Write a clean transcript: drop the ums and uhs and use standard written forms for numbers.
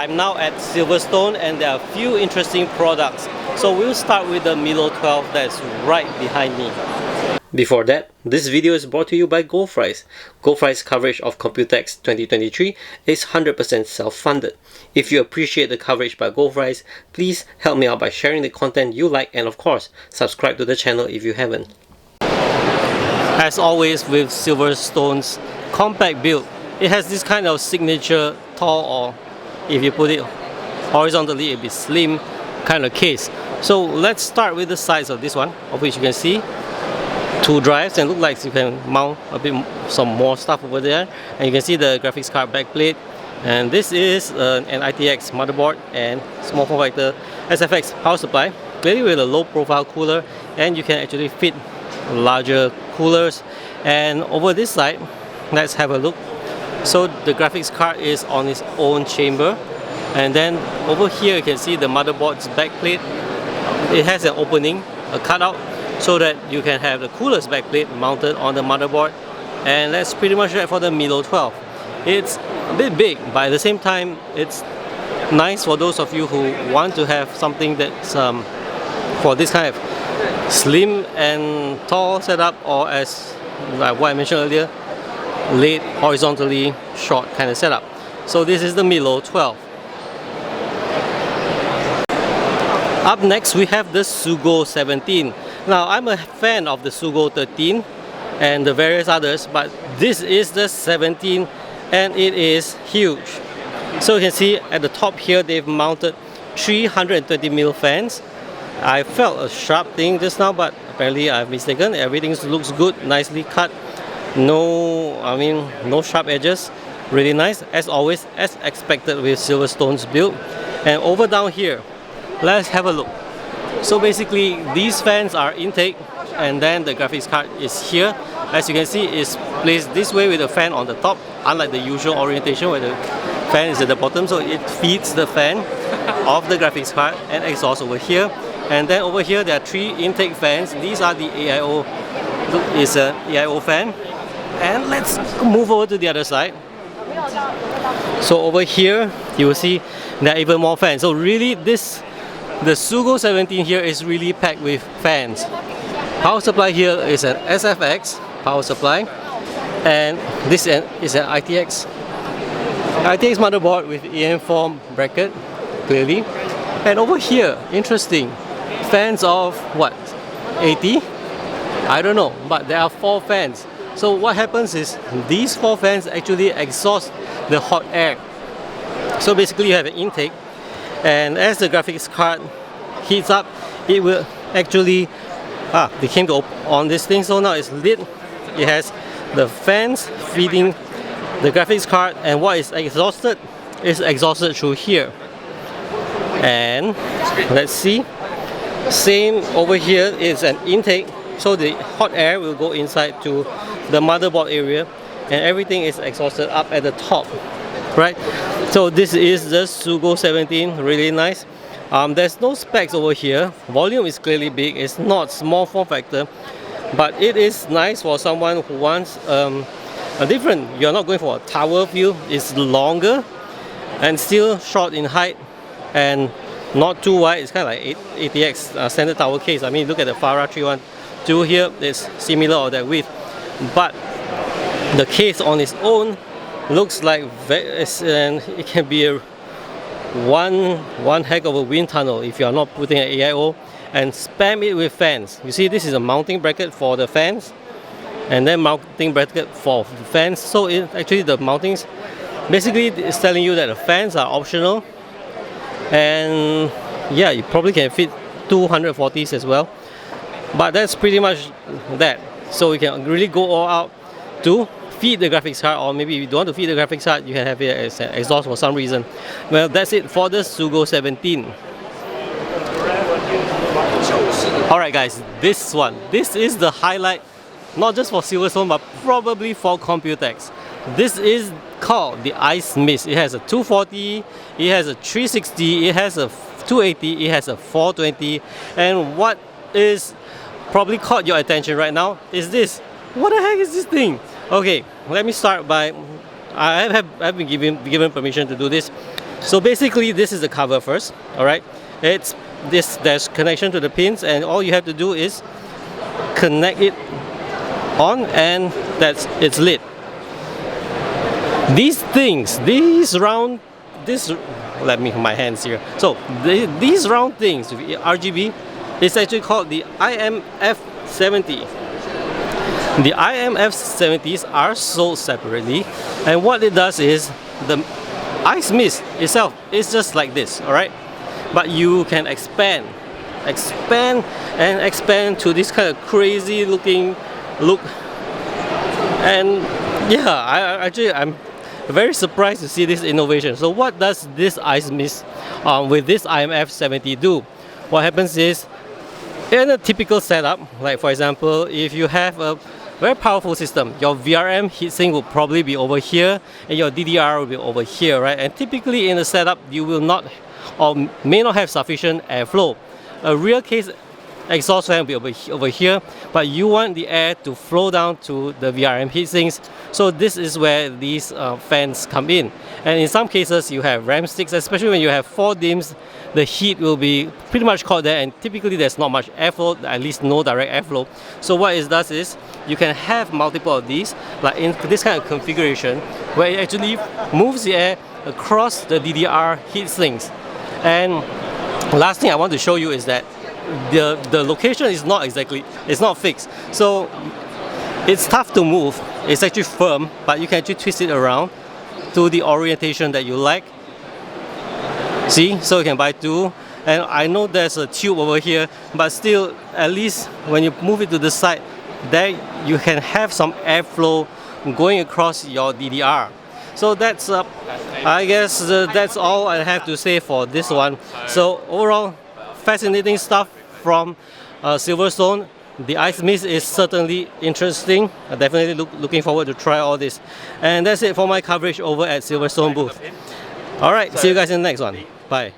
I'm now at Silverstone and there are a few interesting products. So we'll start with the Milo 12 that's right behind me. Before that, this video is brought to you by Goldfries. Goldfries coverage of Computex 2023 is 100% self-funded. If you appreciate the coverage by Goldfries, please help me out by sharing the content you like and of course, subscribe to the channel if you haven't. As always with Silverstone's compact build, it has this kind of signature tall, or if you put it horizontally, it'd be slim kind of case. So let's start with the size of this one, of which you can see two drives, and look like you can mount a bit some more stuff over there. And you can see the graphics card backplate, and this is an ITX motherboard and small form factor SFX power supply, clearly with a low profile cooler, and you can actually fit larger coolers. And over this side, let's have a look. So the graphics card is on its own chamber, and then over here you can see the motherboard's backplate. It has an opening, a cutout, so that you can have the cooler's backplate mounted on the motherboard. And that's pretty much it for the Milo 12. It's a bit big, but at the same time it's nice for those of you who want to have something that's for this kind of slim and tall setup, or as like what I mentioned earlier, laid horizontally short kind of setup. So this is the Milo 12. Up next we have the Sugo 17. Now I'm a fan of the Sugo 13 and the various others, but this is the 17 and it is huge. So you can see at the top here they've mounted 320mm fans. I felt a sharp thing just now, but apparently I've mistaken. Everything looks good, nicely cut. No sharp edges. Really nice, as always, as expected with Silverstone's build. And over down here, let's have a look. So basically these fans are intake, and then the graphics card is here. As you can see, it's placed this way with the fan on the top, unlike the usual orientation where the fan is at the bottom. So it feeds the fan of the graphics card and exhaust over here. And then over here there are three intake fans. These are the AIO, is an AIO fan. And let's move over to the other side. So over here you will see there are even more fans. So really the Sugo 17 here is really packed with fans. Power supply here is an SFX power supply, and this is an ITX motherboard with EM4 bracket, clearly. And over here, interesting, fans of what, 80? I don't know, but there are 4 fans. So what happens is these 4 fans actually exhaust the hot air. So basically you have an intake, and as the graphics card heats up, it will actually they came to on this thing. So now it's lit. It has the fans feeding the graphics card, and what is exhausted through here. And let's see, same over here is an intake, so the hot air will go inside to the motherboard area, and everything is exhausted up at the top, right? So this is the Sugo 17, really nice. There's no specs over here. Volume is clearly big. It's not small form factor, but it is nice for someone who wants a different. You're not going for a tower feel. It's longer and still short in height and not too wide. It's kind of like ATX standard tower case. I mean, look at the Farah 312 here. It's similar or that width, but the case on its own looks like it can be a one heck of a wind tunnel if you are not putting an AIO, and spam it with fans. You see, this is a mounting bracket for the fans, and then mounting bracket for the fans. So actually the mountings basically is telling you that the fans are optional, and yeah, you probably can fit 240s as well, but that's pretty much that. So you can really go all out to feed the graphics card, or maybe if you don't want to feed the graphics card, you can have it as an exhaust for some reason. Well, that's it for the Sugo 17. Alright guys, this is the highlight, not just for Silverstone but probably for Computex. This is called the IceMyst. It has a 240, it has a 360, it has a 280, it has a 420, and what is probably caught your attention right now is this. What the heck is this thing? Okay, let me start by, I've been given permission to do this. So basically this is the cover first, alright? There's connection to the pins, and all you have to do is connect it on, and it's lit. These things, let me my hands here. So these round things with RGB is actually called the IMF70. The IMF70s are sold separately, and what it does is the IceMyst itself is just like this, alright? But you can expand to this kind of crazy looking look. And yeah, I'm very surprised to see this innovation. So what does this IceMyst with this IMF70 do? What happens is, in a typical setup, like for example, if you have a very powerful system, your VRM heatsink will probably be over here and your DDR will be over here, right? And typically in a setup, you will not or may not have sufficient airflow. A real case exhaust fan will be over here, but you want the air to flow down to the VRM heatsinks. So this is where these fans come in. And in some cases you have RAM sticks, especially when you have 4 DIMMs, the heat will be pretty much caught there, and typically there's not much airflow, at least no direct airflow. So what it does is you can have multiple of these, like in this kind of configuration, where it actually moves the air across the DDR heatsinks. And last thing I want to show you is that the location is not fixed. So it's tough to move. It's actually firm, but you can actually twist it around to the orientation that you like. See, so you can buy 2. And I know there's a tube over here, but still, at least when you move it to the side, there you can have some airflow going across your DDR. So that's I guess that's all I have to say for this one. So overall, fascinating stuff from Silverstone. The IceMyst is certainly interesting. I'm definitely looking forward to try all this. And that's it for my coverage over at Silverstone booth. Alright, see you guys in the next one. Bye.